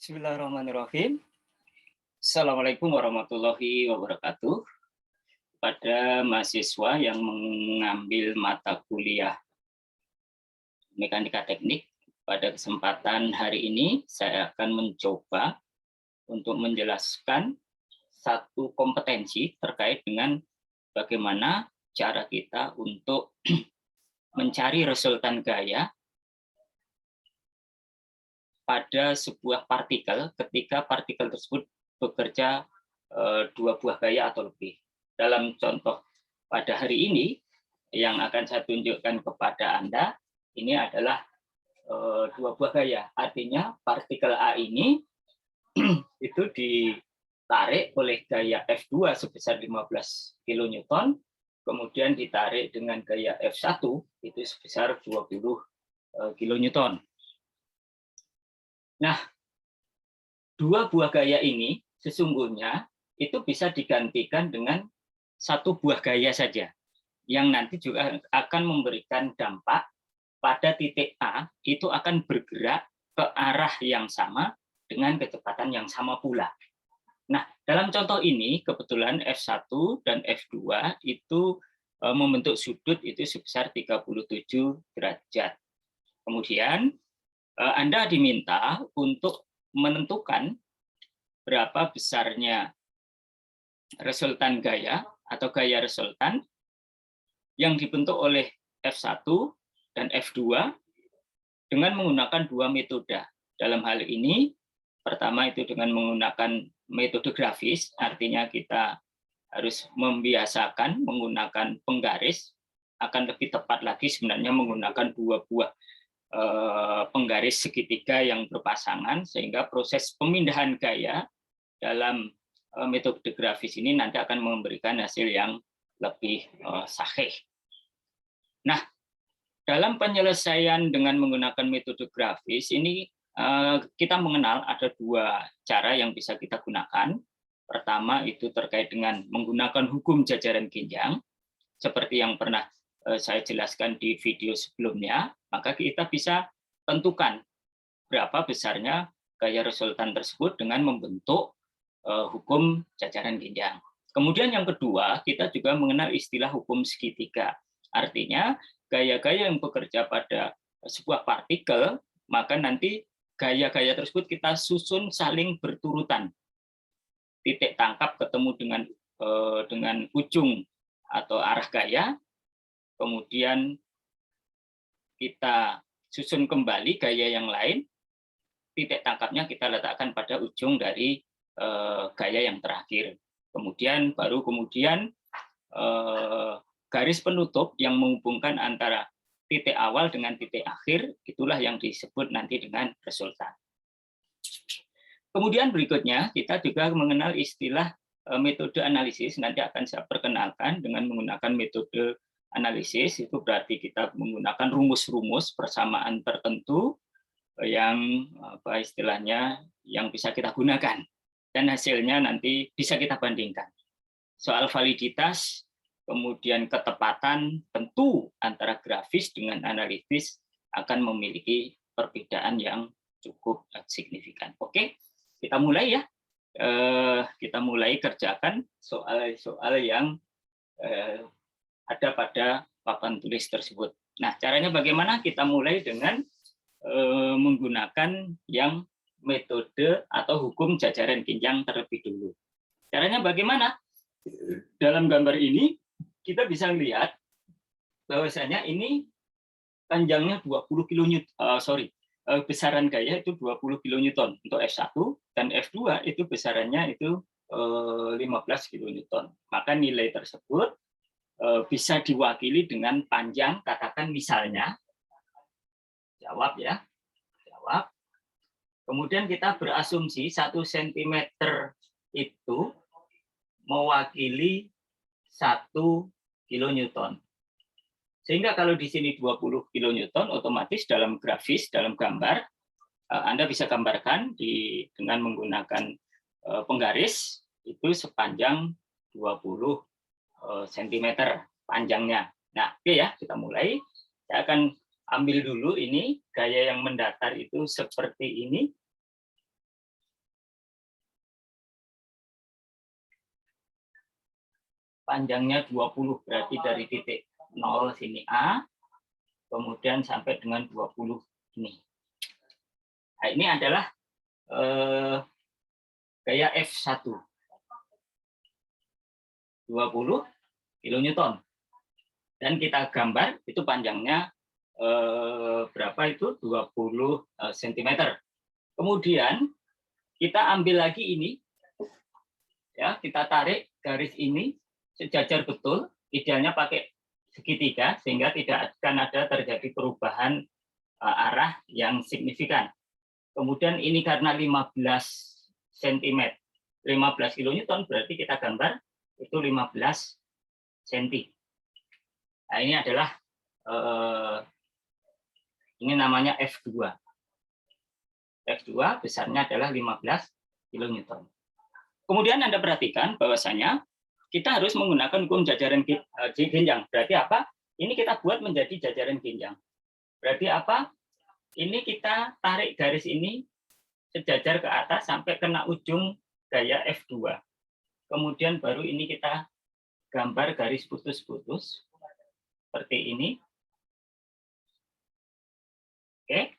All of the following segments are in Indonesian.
Bismillahirrahmanirrahim. Assalamualaikum warahmatullahi wabarakatuh. Pada mahasiswa yang mengambil mata kuliah mekanika teknik, pada kesempatan hari ini saya akan mencoba untuk menjelaskan satu kompetensi terkait dengan bagaimana cara kita untuk mencari resultan gaya pada sebuah partikel ketika partikel tersebut bekerja dua buah gaya atau lebih. Dalam contoh pada hari ini yang akan saya tunjukkan kepada Anda, ini adalah dua buah gaya. Artinya partikel A ini itu ditarik oleh gaya F2 sebesar 15 kN, kemudian ditarik dengan gaya F1 itu sebesar 20 kN. Nah, dua buah gaya ini sesungguhnya itu bisa digantikan dengan satu buah gaya saja, yang nanti juga akan memberikan dampak pada titik A itu akan bergerak ke arah yang sama dengan kecepatan yang sama pula. Nah, dalam contoh ini kebetulan F1 dan F2 itu membentuk sudut itu sebesar 37 derajat. Kemudian Anda diminta untuk menentukan berapa besarnya resultan gaya atau gaya resultan yang dibentuk oleh F1 dan F2 dengan menggunakan dua metode. Dalam hal ini, pertama itu dengan menggunakan metode grafis, artinya kita harus membiasakan menggunakan penggaris, akan lebih tepat lagi sebenarnya menggunakan dua buah penggaris segitiga yang berpasangan, sehingga proses pemindahan gaya dalam metode grafis ini nanti akan memberikan hasil yang lebih sahih. Nah, dalam penyelesaian dengan menggunakan metode grafis ini kita mengenal ada dua cara yang bisa kita gunakan. Pertama itu terkait dengan menggunakan hukum jajaran ginjang, seperti yang pernah saya jelaskan di video sebelumnya, maka kita bisa tentukan berapa besarnya gaya resultan tersebut dengan membentuk hukum jajaran ginjang. Kemudian yang kedua, kita juga mengenal istilah hukum segitiga. Artinya, gaya-gaya yang bekerja pada sebuah partikel, maka nanti gaya-gaya tersebut kita susun saling berturutan. Titik tangkap ketemu dengan ujung atau arah gaya, kemudian kita susun kembali gaya yang lain, titik tangkapnya kita letakkan pada ujung dari gaya yang terakhir. Kemudian garis penutup yang menghubungkan antara titik awal dengan titik akhir, itulah yang disebut nanti dengan resultan. Kemudian berikutnya kita juga mengenal istilah metode analisis, nanti akan saya perkenalkan dengan menggunakan metode analisis, itu berarti kita menggunakan rumus-rumus persamaan tertentu yang istilahnya yang bisa kita gunakan dan hasilnya nanti bisa kita bandingkan. Soal validitas, kemudian ketepatan, tentu antara grafis dengan analitis akan memiliki perbedaan yang cukup signifikan. Oke, kita mulai ya. Kita mulai kerjakan soal-soal yang ada pada papan tulis tersebut. Nah, caranya bagaimana? Kita mulai dengan menggunakan yang metode atau hukum jajaran ginjang terlebih dulu. Caranya bagaimana? Dalam gambar ini kita bisa lihat bahwasanya ini panjangnya 20 kN, besaran gaya itu 20 kN untuk F1 dan F2 itu besarannya itu 15 kN. Maka nilai tersebut bisa diwakili dengan panjang, katakan misalnya, jawab ya, jawab. Kemudian kita berasumsi 1 cm itu mewakili 1 kN. Sehingga kalau di sini 20 kN, otomatis dalam grafis, dalam gambar, Anda bisa gambarkan dengan menggunakan penggaris, itu sepanjang 20 cm panjangnya. Nah, oke ya, kita mulai. Saya akan ambil dulu ini, gaya yang mendatar itu seperti ini. panjangnya 20, berarti dari titik 0 sini A, kemudian sampai dengan 20 ini. Nah, ini adalah gaya F1. 20 kilonewton. Dan kita gambar itu panjangnya berapa itu? 20 cm. Kemudian kita ambil lagi ini, ya, kita tarik garis ini sejajar betul, idealnya pakai segitiga sehingga tidak akan ada terjadi perubahan arah yang signifikan. Kemudian ini karena 15 cm, 15 kilonewton berarti kita gambar itu 15 cm. Nah, ini adalah ini namanya F2. F2 besarnya adalah 15 kilonewton. Kemudian Anda perhatikan bahwasanya kita harus menggunakan hukum jajaran genjang. Berarti apa? Ini kita buat menjadi jajaran genjang. Berarti apa? Ini kita tarik garis ini sejajar ke atas sampai kena ujung gaya F2. Kemudian baru ini kita gambar garis putus-putus seperti ini. Oke.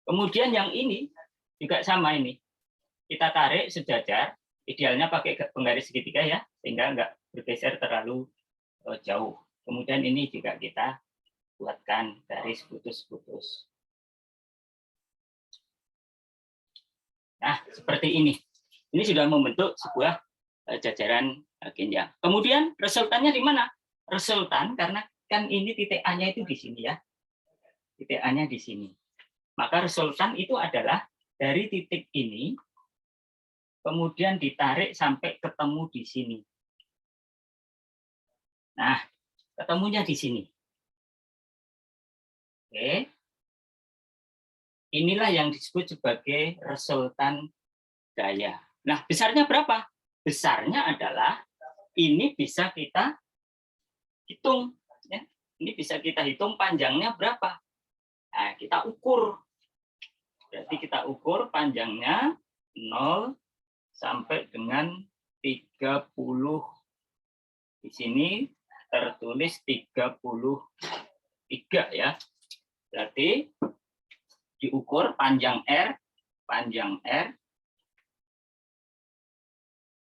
Kemudian yang ini juga sama ini. Kita tarik sejajar, idealnya pakai penggaris segitiga ya, sehingga nggak bergeser terlalu jauh. Kemudian ini juga kita buatkan garis putus-putus. Nah, seperti ini. Ini sudah membentuk sebuah jajaran genjang. Kemudian resultannya di mana? Resultan karena kan ini titik A-nya itu di sini ya. Titik A-nya di sini. Maka resultan itu adalah dari titik ini, kemudian ditarik sampai ketemu di sini. Nah, ketemunya di sini. Oke. Inilah yang disebut sebagai resultan gaya. Nah, besarnya berapa? Besarnya adalah ini bisa kita hitung. Ya. Ini bisa kita hitung panjangnya berapa. Nah, kita ukur. Berarti kita ukur panjangnya 0 sampai dengan 30. Di sini tertulis 33 ya. Berarti diukur panjang R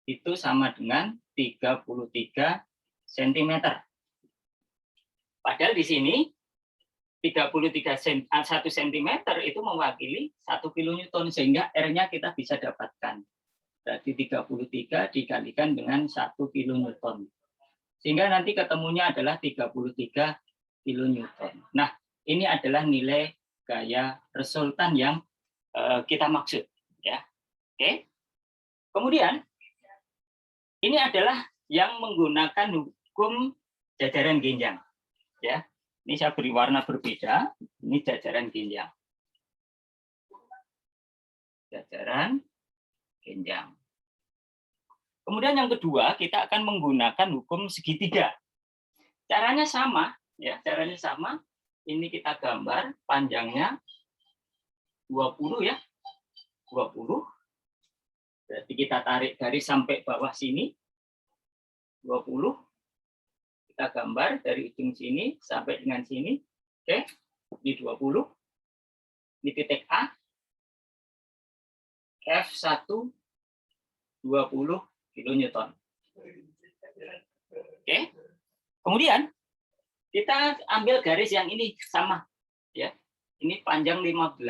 itu sama dengan 33 cm. Padahal di sini 33 1 cm itu mewakili 1 kilonewton, sehingga R-nya kita bisa dapatkan. Berarti 33 dikalikan dengan 1 kilonewton. Sehingga nanti ketemunya adalah 33 kilonewton. Nah, ini adalah nilai gaya resultan yang kita maksud, ya. Oke. Kemudian ini adalah yang menggunakan hukum jajaran genjang, ya. Ini saya beri warna berbeda. Ini jajaran genjang. Jajaran genjang. Kemudian yang kedua, kita akan menggunakan hukum segitiga. Caranya sama, ya. Caranya sama. Ini kita gambar panjangnya 20 ya. 20. Berarti kita tarik garis sampai bawah sini. 20. Kita gambar dari ujung sini sampai dengan sini. Oke, ini 20. Ini titik A. F1 20 kilonewton. Oke. Kemudian kita ambil garis yang ini sama ya. Ini panjang 15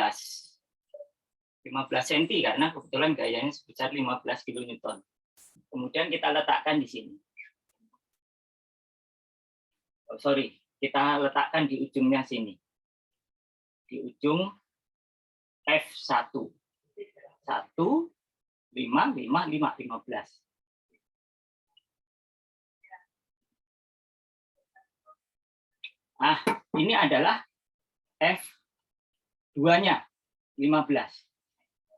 cm karena kebetulan gayanya sebesar 15 kilonewton. Kemudian kita letakkan di sini. Oh, sorry, kita letakkan di ujungnya sini. Di ujung F1. 1, 5, 5, 5, 15. Nah, ini adalah F2-nya, 15.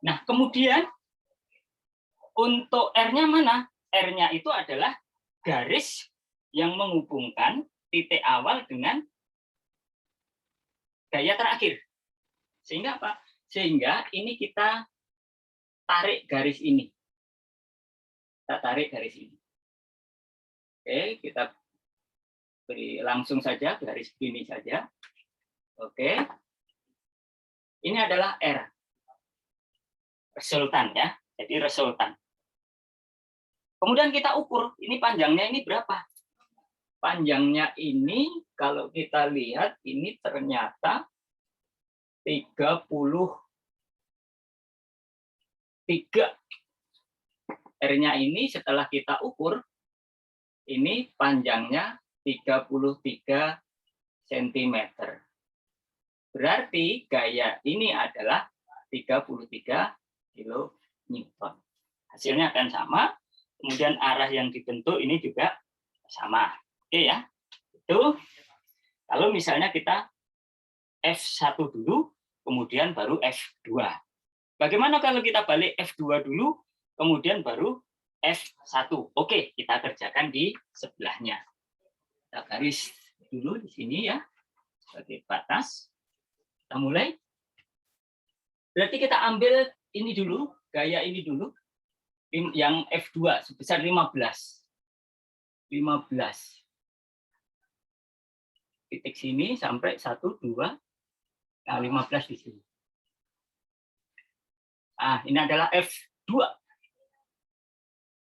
Nah, kemudian untuk R-nya mana? R-nya itu adalah garis yang menghubungkan titik awal dengan gaya terakhir. Sehingga apa? Sehingga ini kita tarik garis ini. Kita tarik garis ini. Oke, kita beri langsung saja garis begini saja. Oke. Ini adalah R. Resultan ya. Jadi resultan. Kemudian kita ukur, ini panjangnya ini berapa? Panjangnya ini kalau kita lihat ini ternyata 33. R-nya ini setelah kita ukur, ini panjangnya 33 cm. Berarti gaya ini adalah 33 kN. Hasilnya akan sama, kemudian arah yang dibentuk ini juga sama. Oke ya, itu kalau misalnya kita F1 dulu, kemudian baru F2. Bagaimana kalau kita balik F2 dulu, kemudian baru F1? Oke, kita kerjakan di sebelahnya. Kita garis dulu di sini ya, sebagai batas. Kita mulai. Berarti kita ambil ini dulu, gaya ini dulu, yang F2 sebesar 15. Titik sini sampai 1, 2, nah 15 di sini. Nah, ini adalah F2.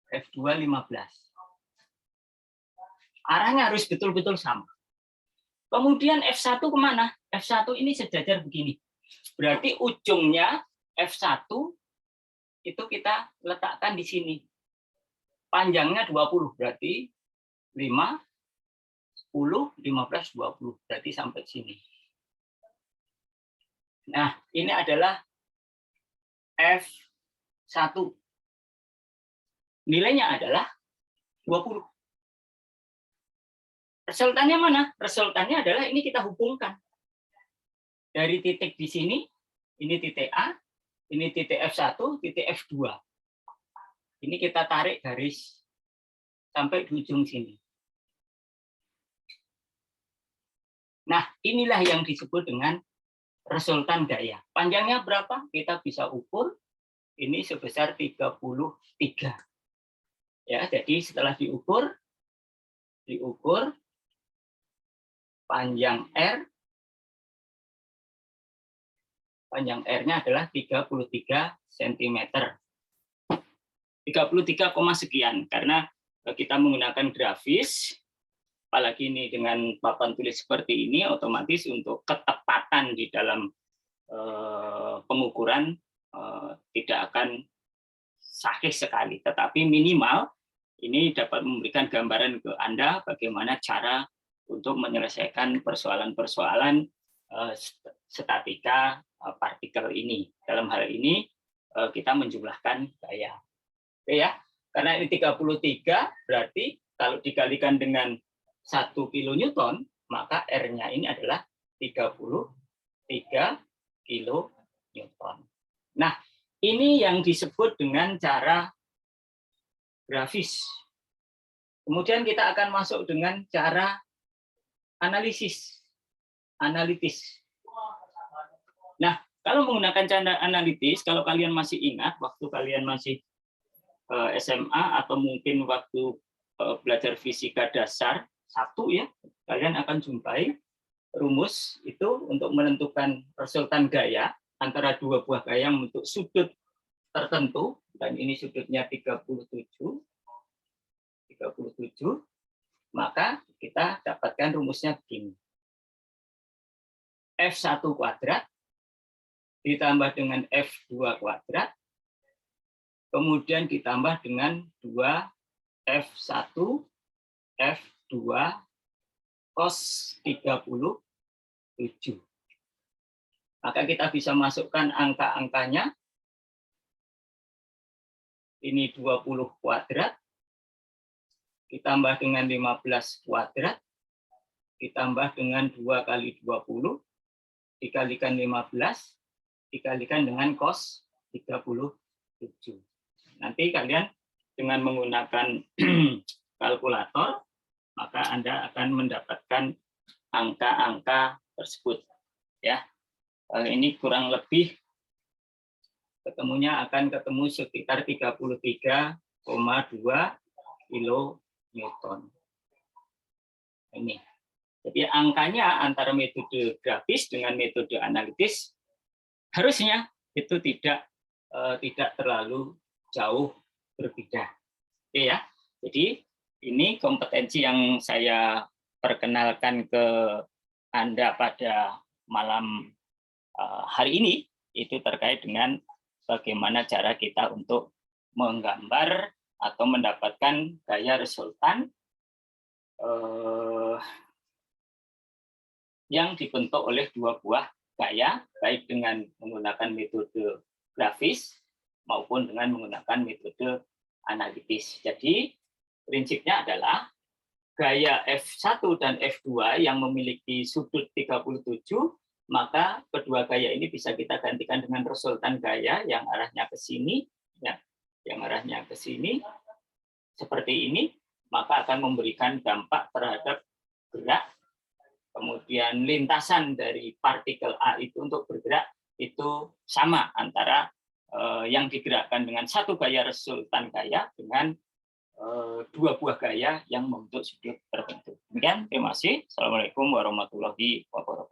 F2 15. Arahnya harus betul-betul sama. Kemudian F1 kemana? F1 ini sejajar begini. Berarti ujungnya F1 itu kita letakkan di sini. Panjangnya 20, berarti 5, 10, 15, 20. Berarti sampai sini. Nah, ini adalah F1. Nilainya adalah 20. Resultannya mana? Resultannya adalah ini kita hubungkan. Dari titik di sini, ini titik A, ini titik F1, titik F2. Ini kita tarik garis sampai di ujung sini. Nah, inilah yang disebut dengan resultan gaya. Panjangnya berapa? Kita bisa ukur. Ini sebesar 33. Ya, jadi setelah diukur panjang R, panjang R-nya adalah 33 cm. 33, sekian, karena kita menggunakan grafis, apalagi ini dengan papan tulis seperti ini, otomatis untuk ketepatan di dalam pengukuran tidak akan sahih sekali, tetapi minimal ini dapat memberikan gambaran ke Anda bagaimana cara untuk menyelesaikan persoalan-persoalan statika partikel ini. Dalam hal ini kita menjumlahkan gaya. Oke ya, karena ini 33 berarti kalau dikalikan dengan 1 kilonewton, maka R-nya ini adalah 33 kilonewton. Nah, ini yang disebut dengan cara grafis. Kemudian kita akan masuk dengan cara analitis. Nah, kalau menggunakan cara analitis, kalau kalian masih ingat waktu kalian masih SMA atau mungkin waktu belajar fisika dasar 1 ya, kalian akan jumpai rumus itu untuk menentukan resultan gaya antara dua buah gaya yang membentuk sudut tertentu, dan ini sudutnya 37, maka kita dapatkan rumusnya begini. F1 kuadrat ditambah dengan F2 kuadrat, kemudian ditambah dengan 2F1, F2 cos 37. Maka kita bisa masukkan angka-angkanya. Ini 20 kuadrat, ditambah dengan 15 kuadrat, ditambah dengan 2 kali 20, dikalikan 15, dikalikan dengan cos 37. Nanti kalian dengan menggunakan kalkulator, maka Anda akan mendapatkan angka-angka tersebut. Ya, ini kurang lebih ketemunya akan ketemu sekitar 33,2 kilonewton. Ini. Jadi angkanya antara metode grafis dengan metode analitis harusnya itu tidak terlalu jauh berbeda. Oke ya. Jadi ini kompetensi yang saya perkenalkan ke Anda pada malam hari ini, itu terkait dengan bagaimana cara kita untuk menggambar atau mendapatkan gaya resultan yang dibentuk oleh dua buah gaya, baik dengan menggunakan metode grafis maupun dengan menggunakan metode analitis. Jadi prinsipnya adalah gaya F1 dan F2 yang memiliki sudut 37, maka kedua gaya ini bisa kita gantikan dengan resultan gaya yang arahnya ke sini, ya, yang arahnya ke sini, seperti ini, maka akan memberikan dampak terhadap gerak. Kemudian lintasan dari partikel A itu untuk bergerak itu sama antara yang digerakkan dengan satu gaya resultan gaya dengan dua buah gaya yang membentuk sudut tertentu. Demikian, terima kasih. Assalamualaikum warahmatullahi wabarakatuh.